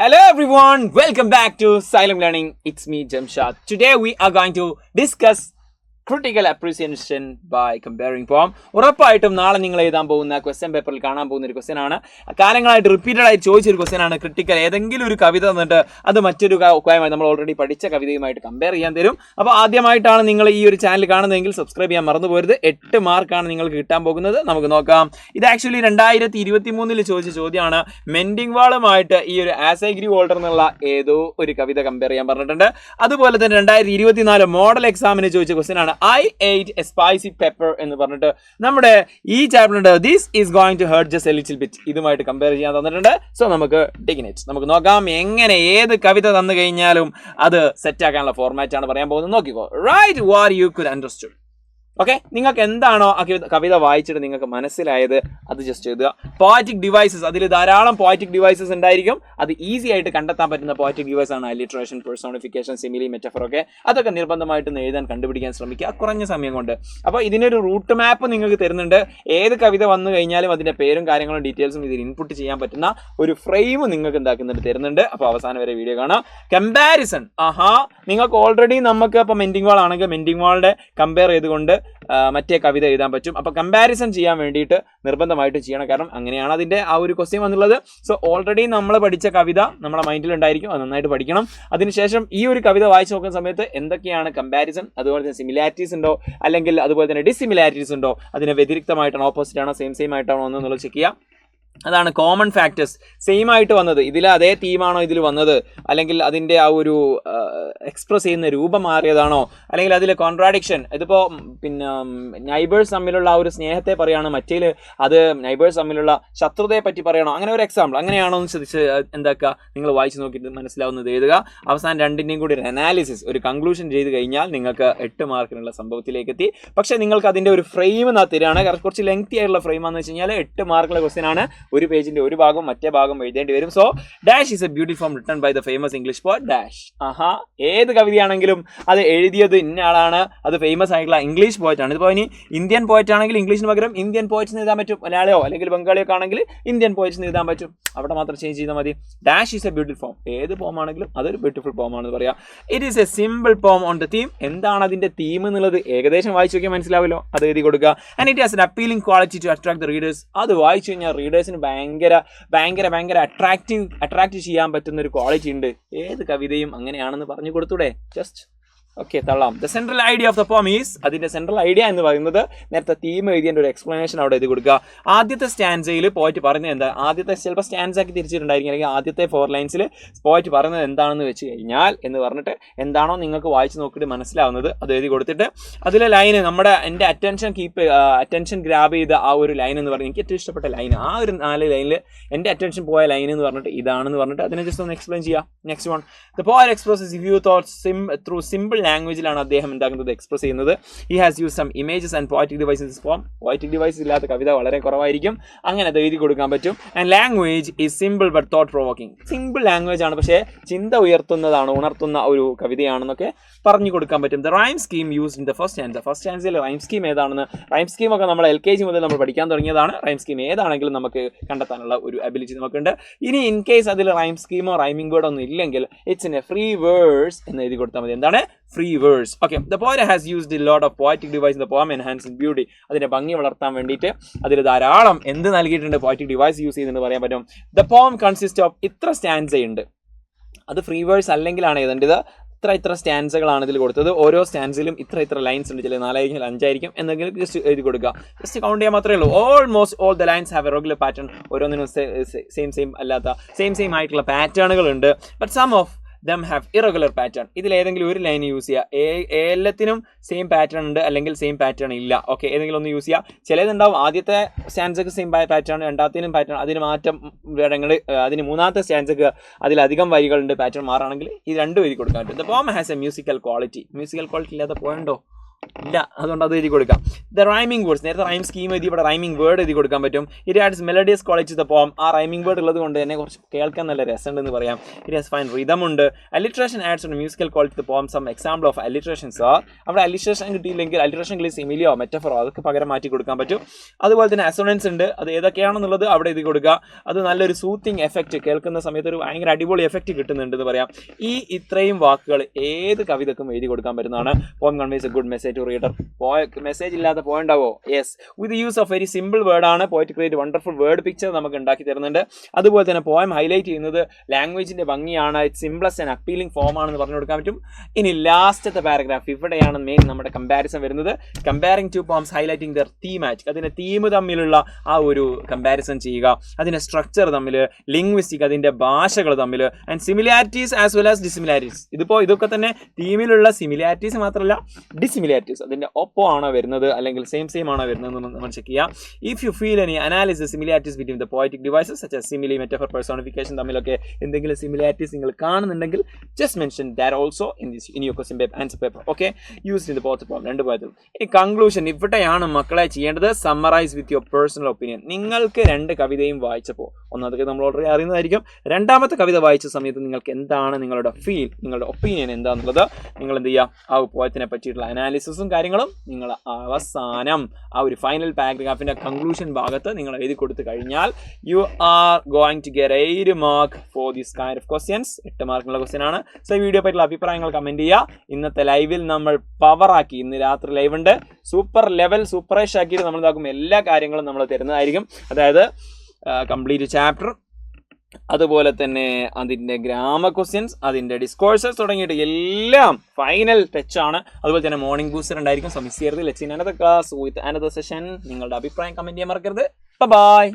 Hello everyone, welcome back to Silent Learning. It's me Jamshad. Today we are going to discuss critical appreciation by comparing poem. ഉറപ്പായിട്ടും നാളെ നിങ്ങൾ എഴുതാൻ പോകുന്ന question പേപ്പറിൽ കാണാൻ പോകുന്ന ഒരു ക്വസ്റ്റ്യൻ ആണ്. കാലങ്ങളായിട്ട് റിപ്പീറ്റഡ് ആയി ചോദിച്ചൊരു ക്വസ്റ്റ്യൻ ആണ്. ക്രിട്ടിക്കൽ ഏതെങ്കിലും ഒരു കവിത തന്നിട്ട് അത് മറ്റൊരു നമ്മൾ ഓൾറെഡി പഠിച്ച കവിതയുമായിട്ട് കമ്പയർ ചെയ്യാൻ തരും. അപ്പോൾ ആദ്യമായിട്ടാണ് നിങ്ങൾ ഈ ഒരു ചാനൽ കാണുന്നതെങ്കിൽ സബ്സ്ക്രൈബ് ചെയ്യാൻ മറന്നു പോരുത്. 8 മാർക്കാണ് നിങ്ങൾക്ക് കിട്ടാൻ പോകുന്നത്. നമുക്ക് നോക്കാം. ഇത് ആക്ച്വലി 2023 ചോദിച്ച ചോദ്യമാണ്. മെൻഡിങ് വാളുമായിട്ട് ഈ ഒരു ആസ് ഐ ഗ്രീ വോൾഡർ എന്നുള്ള ഏതോ ഒരു കവിത കമ്പയർ ചെയ്യാൻ പറഞ്ഞിട്ടുണ്ട്. അതുപോലെ തന്നെ 2024 മോഡൽ എക്സാമിന് ചോദിച്ച ക്വസ്റ്റ്യൻ ആണ്. I ate a spicy pepper എന്ന് പറഞ്ഞിട്ട് നമ്മുടെ ഈ ചാപ്റ്ററിന്റെ this is going to heart just a little bit ഇതുമായിട്ട് കമ്പയർ ചെയ്യാൻ തന്നിട്ടുണ്ട്. സോ നമുക്ക് ഡിഗ്നേറ്റ് നമുക്ക് നോക്കാം എങ്ങനെ ഏത് കവിത തന്നു കഴിഞ്ഞാലും അത് സെറ്റ് ആക്കാനുള്ള ഫോർമാറ്റ് ആണ് പറയാൻ പോകുന്നത്. നോക്കിക്കോ. Right what you could understood. Okay, നിങ്ങൾക്ക് എന്താണോ ആ കവിത വായിച്ചിട്ട് നിങ്ങൾക്ക് മനസ്സിലായത് അത് ജസ്റ്റ് എഴുതുക. പോയറ്റിക് ഡിവൈസസ്, അതിൽ ധാരാളം പോയറ്റിക് ഡിവൈസസ് ഉണ്ടായിരിക്കും. അത് ഈസി ആയിട്ട് കണ്ടെത്താൻ പറ്റുന്ന പോയറ്റിക് ഡിവൈസ് ആണ് അലിട്രേഷൻ, പേഴ്സോണിഫിക്കേഷൻ, സിമിലി, മെറ്റഫർ ഒക്കെ. അതൊക്കെ നിർബന്ധമായിട്ട് എഴുതാൻ കണ്ടുപിടിക്കാൻ ശ്രമിക്കുക കുറഞ്ഞ സമയം കൊണ്ട്. അപ്പോൾ ഇതിനൊരു റൂട്ട് മാപ്പ് നിങ്ങൾക്ക് തരുന്നുണ്ട്. ഏത് കവിത വന്നു കഴിഞ്ഞാലും അതിൻ്റെ പേരും കാര്യങ്ങളും ഡീറ്റെയിൽസും ഇതിൽ ഇൻപുട്ട് ചെയ്യാൻ പറ്റുന്ന ഒരു ഫ്രെയിം നിങ്ങൾക്ക് എന്താക്കുന്നുണ്ട് തരുന്നുണ്ട്. അപ്പോൾ അവസാനം വരെ വീഡിയോ കാണാം. കമ്പാരിസൺ, നിങ്ങൾക്ക് ഓൾറെഡി നമുക്ക് ഇപ്പോൾ മെൻഡിങ് വാൾ ആണെങ്കിൽ മെൻഡിങ് വാളിന്റെ കമ്പയർ ചെയ്തുകൊണ്ട് മറ്റേ കവിത എഴുതാൻ പറ്റും. അപ്പോൾ കമ്പാരിസൺ ചെയ്യാൻ വേണ്ടിയിട്ട് നിർബന്ധമായിട്ട് ചെയ്യണം. കാരണം അങ്ങനെയാണ് അതിൻ്റെ ആ ഒരു ക്വസ്റ്റ്യൻ വന്നുള്ളത്. സോ ഓൾറെഡി നമ്മൾ പഠിച്ച കവിത നമ്മുടെ മൈൻഡിൽ ഉണ്ടായിരിക്കും. അത് നന്നായിട്ട് പഠിക്കണം. അതിനുശേഷം ഈ ഒരു കവിത വായിച്ച് നോക്കുന്ന സമയത്ത് എന്തൊക്കെയാണ് കമ്പാരിസൺ, അതുപോലെ തന്നെ സിമിലാരിറ്റീസ് ഉണ്ടോ അല്ലെങ്കിൽ അതുപോലെ തന്നെ ഡിസിമിലാരിറ്റീസ് ഉണ്ടോ, അതിന് വ്യതിരിക്തമായിട്ടാണോ ഓപ്പോസിറ്റ് ആണോ സെയിം ആയിട്ടാണോ എന്നുള്ളത് ചെക്ക് ചെയ്യാം. അതാണ് കോമൺ ഫാക്ടേഴ്സ്. സെയിം ആയിട്ട് വന്നത്, ഇതിൽ അതേ തീമാണോ ഇതിൽ വന്നത്, അല്ലെങ്കിൽ അതിൻ്റെ ആ ഒരു എക്സ്പ്രസ് ചെയ്യുന്ന രൂപം മാറിയതാണോ, അല്ലെങ്കിൽ അതിൽ കോൺട്രാഡിക്ഷൻ. ഇതിപ്പോൾ പിന്നെ നൈബേഴ്സ് തമ്മിലുള്ള ആ ഒരു സ്നേഹത്തെ പറയുകയാണ്, മറ്റേൽ അത് നൈബേഴ്സ് തമ്മിലുള്ള ശത്രുതയെ പറ്റി പറയണോ, അങ്ങനെ ഒരു എക്സാമ്പിൾ അങ്ങനെയാണോ എന്ന് ശ്രദ്ധിച്ച് എന്താക്കുക നിങ്ങൾ വായിച്ച് നോക്കിയിട്ട് മനസ്സിലാവുന്നത് എഴുതുക. അവസാനം രണ്ടിൻ്റെയും കൂടി ഒരു അനാലിസിസ്, ഒരു കൺക്ലൂഷൻ ചെയ്ത് കഴിഞ്ഞാൽ നിങ്ങൾക്ക് 8 മാർക്കിനുള്ള സംഭവത്തിലേക്ക് എത്തി. പക്ഷേ നിങ്ങൾക്ക് അതിൻ്റെ ഒരു ഫ്രെയിം തരികയാണ്. കുറച്ച് ലെങ്തി ആയിട്ടുള്ള ഫ്രെയിമാണെന്ന് വെച്ച് കഴിഞ്ഞാൽ 8 മാർക്കുള്ള ക്വസ്റ്റ്യൻ ആണ്. ഒരു പേജിന്റെ ഒരു ഭാഗം മറ്റേ ഭാഗം എഴുതേണ്ടി വരും. So dash is a beautiful form written by the famous English poet dash. ഏത് കവിതയാണെങ്കിലും അത് എഴുതിയത് ഇന്ന ആളാണ്, അത് ഫേമസ് ആയിട്ടുള്ള ഇംഗ്ലീഷ് പോയറ്റ് ആണ്. ഇതിപ്പോൾ ഇനി ഇന്ത്യൻ പോയറ്റ് ആണെങ്കിൽ ഇംഗ്ലീഷിന് പകരം ഇന്ത്യൻ പോയറ്റ്സ് എഴുതാൻ പറ്റും. മലയാളിയോ അല്ലെങ്കിൽ ബംഗാളിയോ ഒക്കെ ആണെങ്കിൽ ഇന്ത്യൻ പോയറ്റ്സ് എഴുതാൻ പറ്റും. അവിടെ മാത്രം ചേഞ്ച് ചെയ്താൽ മതി. Dash is a beautiful form. ഏത് പോം ആണെങ്കിലും അതൊരു ബ്യൂട്ടിഫുൾ പോം ആണെന്ന് പറയാം. ഇറ്റ് ഈസ് എ സിമ്പിൾ പോം ഓൺ ദ തീം. എന്താണ് അതിന്റെ തീം എന്നുള്ളത് ഏകദേശം വായിച്ചു നോക്കിയാൽ മനസ്സിലാവില്ലോ, അത് എഴുതി കൊടുക്കുക. And it has an appealing quality to attract the readers. അത് വായിച്ചു കഴിഞ്ഞാൽ റീഡേഴ്സിന് ഭയങ്കര അട്രാക്റ്റ് ചെയ്യാൻ പറ്റുന്ന ഒരു ക്വാളിറ്റി ഉണ്ട്. ഏത് കവിതയും അങ്ങനെയാണെന്ന് പറഞ്ഞു കൊടുത്തൂടെ? ജസ്റ്റ് ഓക്കെ, തള്ളാം. The central idea of the poem is, അതിന്റെ സെൻട്രൽ ഐഡിയ എന്ന് പറയുന്നത് നേരത്തെ തീം എഴുതിയതിൻ്റെ ഒരു എക്സ്പ്ലനേഷൻ അവിടെ എഴുതി കൊടുക്കുക. ആദ്യത്തെ സ്റ്റാൻസയിൽ പോയിട്ട് പറയുന്നത് എന്താ, ആദ്യത്തെ ചിലപ്പോൾ സ്റ്റാൻസാക്കി തിരിച്ചിട്ടുണ്ടായിരിക്കും, അല്ലെങ്കിൽ ആദ്യത്തെ 4 ലൈൻസിൽ പോയിട്ട് പറയുന്നത് എന്താണെന്ന് വെച്ച് കഴിഞ്ഞാൽ എന്ന് പറഞ്ഞിട്ട് എന്താണോ നിങ്ങൾക്ക് വായിച്ച് നോക്കിയിട്ട് മനസ്സിലാവുന്നത് അത് എഴുതി കൊടുത്തിട്ട് അതിലെ ലൈന് എൻ്റെ അറ്റൻഷൻ ഗ്രാബ് ചെയ്ത ആ ഒരു ലൈൻ എന്ന് പറഞ്ഞാൽ എനിക്ക് ഏറ്റവും ഇഷ്ടപ്പെട്ട ലൈൻ, ആ ഒരു 4 ലൈനിൽ എൻ്റെ അറ്റൻഷൻ പോയ ലൈൻ എന്ന് പറഞ്ഞിട്ട് ഇതാണെന്ന് പറഞ്ഞിട്ട് അതിനെ ജസ്റ്റ് ഒന്ന് എക്സ്പ്ലെയിൻ ചെയ്യാം. Next one, the poet expresses view thoughts through simple ലാംഗ്വേജിലാണ് അദ്ദേഹം എന്താക്കുന്നത് എക്സ്പ്രസ് ചെയ്യുന്നത്. He has use some images and poetic devices form. Poetic device ഇല്ലാത്ത കവിത വളരെ കുറവായിരിക്കും. അങ്ങനെ അത് എഴുതി കൊടുക്കാൻ പറ്റും. And language is simple but thought provoking. Simple language ആണ്, പക്ഷേ ചിന്ത ഉണർത്തുന്ന ഒരു കവിതയാണെന്നൊക്കെ പറഞ്ഞു കൊടുക്കാൻ പറ്റും. The rhyme scheme used in the first stanza. First സ്റ്റാൻസയിൽ റൈം സ്കീം ഏതാണെന്ന്, റൈം സ്കീം ഒക്കെ നമ്മൾ LKG മുതൽ നമ്മൾ പഠിക്കാൻ തുടങ്ങിയതാണ്. റൈം സ്കീം ഏതാണെങ്കിലും നമുക്ക് കണ്ടെത്താനുള്ള ഒരു അബിലിറ്റി നമുക്കുണ്ട്. ഇനി ഇൻ കേസ് അതിൽ റൈം സ്കീമോ റൈമിംഗ് വേർഡോ ഒന്നും ഇല്ലെങ്കിൽ it's in a free verse എന്ന് എഴുതി കൊടുത്താൽ മതി. എന്താണ് free verse? Okay, the poet has used a lot of poetic device in the poem enhancing beauty. അതിന്റെ ഭംഗി വളർത്താൻ വേണ്ടിയിട്ട് അതിൽ ധാരാളം എന്ത് നൽകിയിട്ടുണ്ട്, പോയറ്റിക് ഡിവൈസ് യൂസ് ചെയ്തെന്ന് പറയാൻ പറ്റും. The poem consists of ഇത്ര സ്റ്റാൻസ ഉണ്ട്. അത് ഫ്രീ വേഴ്സ് അല്ലെങ്കിലാണ് എഴുതേണ്ടത്. ഇത്ര സ്റ്റാൻസകളാണ് ഇതിൽ കൊടുത്തത്. ഓരോ സ്റ്റാൻസിലും ഇത്ര ലൈൻസ് ഉണ്ട്. ചില 4 ആയിരിക്കും, 5 ആയിരിക്കും എന്നെങ്കിലും ജസ്റ്റ് എഴുതി കൊടുക്കുക. ജസ്റ്റ് കൗണ്ട് ചെയ്യാൻ മാത്രമേ ഉള്ളൂ. Almost all the lines have a regular pattern. ഓരോന്നിനും സെയിം ആയിട്ടുള്ള പാറ്റേണുകൾ ഉണ്ട്. But some of them have irregular pattern. ഇതിൽ ഏതെങ്കിലും ഒരു ലൈൻ യൂസ് ചെയ്യുക. എല്ലാത്തിനും സെയിം പാറ്റേൺ ഉണ്ട് അല്ലെങ്കിൽ സെയിം പാറ്റേൺ ഇല്ല. ഓക്കെ, ഏതെങ്കിലും ഒന്ന് യൂസ് ചെയ്യുക. ചിലതുണ്ടാവും ആദ്യത്തെ സ്റ്റാൻസക്ക് സെയിം പാറ്റേൺ, രണ്ടാമത്തേനും പാറ്റേൺ, അതിന് മാറ്റം വേണമെങ്കിൽ അതിന് മൂന്നാമത്തെ സ്റ്റാൻസക്ക് അതിലധികം വരികളുണ്ട്, പാറ്റേൺ മാറുകയാണെങ്കിൽ ഈ 2 എഴുതി കൊടുക്കാൻ പറ്റും. The poem has A musical quality. Musical quality ഇല്ലാത്ത പോയിണ്ടോ? ഇല്ല, അതുകൊണ്ട് അത് എഴുതി കൊടുക്കാം. ദ റൈമിംഗ് വേർഡ്സ്, നേരത്തെ റൈം സ്കീം എഴുതി, ഇവിടെ റൈമിംഗ് വേർഡ് എഴുതി കൊടുക്കാൻ പറ്റും. It ads melodious quality the പോം. ആ റൈമിംഗ് വേർഡ് ഉള്ളത് കൊണ്ട് തന്നെ കുറച്ച് കേൾക്കാൻ നല്ല രസമുണ്ടെന്ന് പറയാം. ഇറ്റ് ഹാസ് ഫൈൻ റിതം ഉണ്ട്. Alliteration adds on musical quality the poem. Some example of alliterations are, അവിടെ അലിട്രേഷൻ കിട്ടിയില്ലെങ്കിൽ അലിട്രേഷൻ സിമിലിയോ മെറ്റഫറോ അതൊക്കെ പകരം മാറ്റി കൊടുക്കാൻ പറ്റും. അതുപോലെ തന്നെ അസോണൻസ് ഉണ്ട്, അത് ഏതൊക്കെയാണെന്നുള്ളത് അവിടെ എഴുതി കൊടുക്കുക. അത് നല്ലൊരു സൂത്തിങ് എഫക്റ്റ്, കേൾക്കുന്ന സമയത്ത് ഒരു ഭയങ്കര അടിപൊളി എഫക്റ്റ് കിട്ടുന്നുണ്ടെന്ന് പറയാം. ഇത്രയും വാക്കുകൾ ഏത് കവിതക്കും എഴുതി കൊടുക്കാൻ പറ്റുന്നതാണ്. Poem conveys a good message to reader. Message ഇല്ലാത്ത പോയിന്റ് ആവോ? Yes, with use of very simple word ആണ്. Poet create wonderful word picture നമുക്ക് ഉണ്ടാക്കി തരുന്നുണ്ട്. അതുപോലെ തന്നെ പോയം ഹൈലൈറ്റ് ചെയ്യുന്നത് ലാംഗ്വേജിന്റെ ഭംഗിയാണ്, സിംപ്ലസ്റ്റ് ആൻഡ് അപ്പീലിംഗ് ഫോം ആണെന്ന് പറഞ്ഞു കൊടുക്കാൻ പറ്റും. ഇനി ലാസ്റ്റത്തെ പാരഗ്രാഫ്, ഇവിടെയാണ് മെയിൻ നമ്മുടെ കമ്പാരിസൺ വരുന്നത്. Comparing two poems highlighting their thematic, അതിന്റെ തീം തമ്മിലുള്ള ആ ഒരു കമ്പാരിസൺ ചെയ്യുക, അതിന്റെ സ്ട്രക്ചർ തമ്മിൽ, ലിംഗ്വിസ്റ്റിക് അതിന്റെ ഭാഷകൾ തമ്മിൽ, and similarities as well as dissimilarities. ഇതൊക്കെ തന്നെ തീമിലുള്ള സിമിലാരിറ്റീസ് മാത്രമല്ല ഡിസിമിലാരിറ്റീസ്, അതിന്റെ ഒപ്പം ആണോ വരുന്നത് അല്ലെങ്കിൽ സെയിം ആണോ വരുന്നത് നമ്മൾ ചെക്ക് ചെയ്യുക. If you feel any analysis similarities between the poetic devices such as simile, metaphor, personification തമ്മിലൊക്കെ എന്തെങ്കിലും സിമിലാരിറ്റീസ് നിങ്ങൾ കാണുന്നുണ്ടെങ്കിൽ just mention that also in your question paper, answer paper. Okay, used in the both poem, രണ്ട് പോയത്തിലും. ഇനി conclusion, ഇവിടെയാണ് മക്കളെ ചെയ്യേണ്ടത്. Summarise with your personal opinion. നിങ്ങൾക്ക് രണ്ട് കവിതയും വായിച്ചപ്പോൾ, ഒന്നാമത്തെ നമ്മൾ ഓൾറെഡി അറിയുന്നതായിരിക്കും, രണ്ടാമത്തെ കവിത വായിച്ച സമയത്ത് നിങ്ങൾക്ക് എന്താണ് നിങ്ങളുടെ ഫീൽ, നിങ്ങളുടെ ഒപ്പീനിയൻ എന്താണെന്നുള്ളത് നിങ്ങൾ എന്ത് ചെയ്യുക, ആ പോയത്തിനെ പറ്റിയിട്ടുള്ള അനാലിസിസും കാര്യങ്ങളും നിങ്ങൾ അവസാനം ആ ഒരു ഫൈനൽ പാരഗ്രാഫിന്റെ കൺക്ലൂഷൻ ഭാഗത്ത് നിങ്ങൾ എഴുതി കൊടുത്തു കഴിഞ്ഞാൽ you are going to get 8 mark for this kind of questions. 8 മാർക്കുള്ള ക്വസ്റ്റ്യൻ ആണ്. സോ ഈ വീഡിയോ പറ്റിയുള്ള അഭിപ്രായങ്ങൾ കമന്റ് ചെയ്യുക. ഇന്നത്തെ ലൈവിൽ നമ്മൾ പവറാക്കി, ഇന്ന് രാത്രി ലൈവ് ഉണ്ട്, സൂപ്പർ ലെവൽ സൂപ്പറേഷ് ആക്കിയിട്ട് നമ്മൾ ഇതാക്കും എല്ലാ കാര്യങ്ങളും നമ്മൾ തരുന്നതായിരിക്കും. അതായത് കംപ്ലീറ്റ് ചാപ്റ്റർ, അതുപോലെ തന്നെ അതിൻ്റെ ഗ്രാമർ ക്വസ്റ്റ്യൻസ്, അതിൻ്റെ ഡിസ്കോഴ്സസ് തുടങ്ങിയിട്ട് എല്ലാം ഫൈനൽ ടച്ച് ആണ്. അതുപോലെ തന്നെ മോർണിംഗ് ബൂസ്റ്റർ ഉണ്ടായിരിക്കും. സോ മിസ് ചെയ്യരുത്. Let's in another class with another session. നിങ്ങളുടെ അഭിപ്രായം കമന്റ് ചെയ്യാൻ മറക്കരുത്. ബൈ.